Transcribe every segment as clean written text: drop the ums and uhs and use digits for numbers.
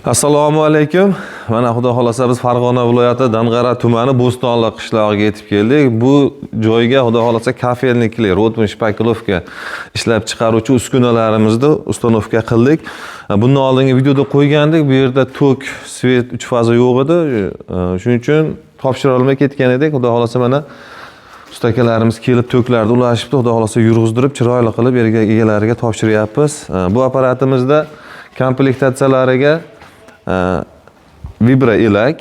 Assalomu alaykum. Mana xudo xolasa biz Farg'ona viloyati Dang'ara tumani Bo'stonliq qishlog'iga yetib keldik. Bu joyga xudo xolasa kafelniklar, rotman shpakilovka ishlab chiqaruvchi uskunalarimizni ustanovka qildik. Bundan oldingi videoda qo'ygandik. Bu yerda tok, svet 3 faza yo'q edi. Shuning uchun topshira olmay ketgan edik. Xudo xolasa mana ustakalarimiz kelib toklarni ulashibdi. Xudo xolasa yurg'izdirib, chiroyli qilib egalariga topshiryapmiz. Bu apparatimizda komplektatsiyalariga vibra elak,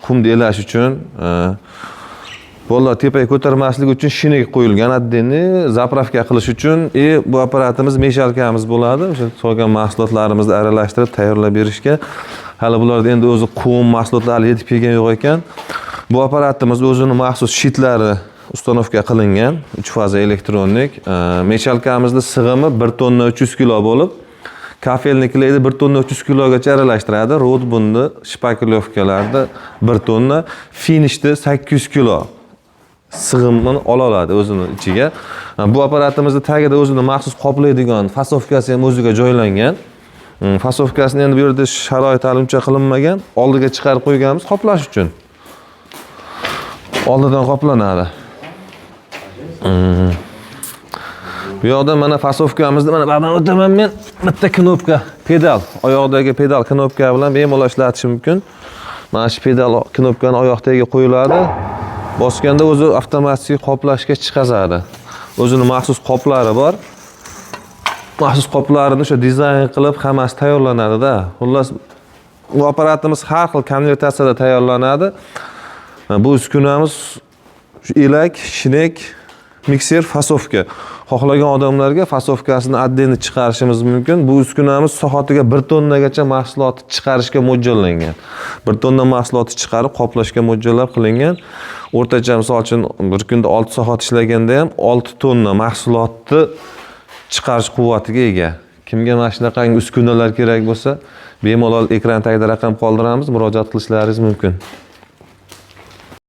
qumni elash uchun, bolalar tepaga ko'tarmaslik uchun shinik qo'yilgan atdenni zapravka qilish uchun bu apparatimiz meshalkamiz bo'ladi. O'sha so'ygan mahsulotlarimizni aralashtirib tayyorlab berishga. Hali bularda endi o'zi qum mahsulotlari yetib kelgan yo'q ekan. Bu apparatimiz o'zini maxsus shitlari ustanovka qilingan, 3 faza elektronik. Meshalkamizning sig'imi 1 tonna 300 kg bo'lib, kafelniklarni 1 tonna 300 kilogacha aralashtiradi. Rodbunni shpakilovkalarda 1 tonna, finishda 800 kilo sig'imni ola oladi o'zini ichiga. Bu apparatimizda tagida o'zini maxsus qoplaydigan fasovkasi ham o'ziga joylangan. Fasovkasini endi bu yerda sharoit uncha qilinmagan, oldiga chiqarib qo'yganmiz qoplash uchun. Oldidan qoplanadi. Bu yoqda mana fasovkamizni mana bundan o'taman men. Bitta knopka, pedal, oyoqdagi pedal knopka bilan bemalol ishlatish mumkin. Mana shu pedal knopkani oyoq tagiga qo'yiladi. Bosganda o'zi avtomatik qoplashga chiqazadi. O'zining maxsus qoplari bor. Maxsus qoplarini o'sha dizayn qilib hammasi tayyorlanadi-da. Xullas, bu apparatimiz har xil konvertatsiyada tayyorlanadi. Bu uskunamiz elak, shinek, mikser, fasovka. Xohlagan odamlarga fasovkasini addenni chiqarishimiz mumkin. Bu uskunamiz soatiga 1 tonnagacha mahsulot chiqarishga mo'ljallangan. 1 tonna mahsulot chiqarib qoplashga mo'ljallab qilingan. O'rtacha misol uchun bir kunda 6 soat ishlaganda ham 6 tonna mahsulotni chiqarish quvvatiga ega. Kimga mana shunaqangi uskunalar kerak bo'lsa, bemalol ekran tagida raqam qoldiramiz, murojaat qilishlaringiz mumkin.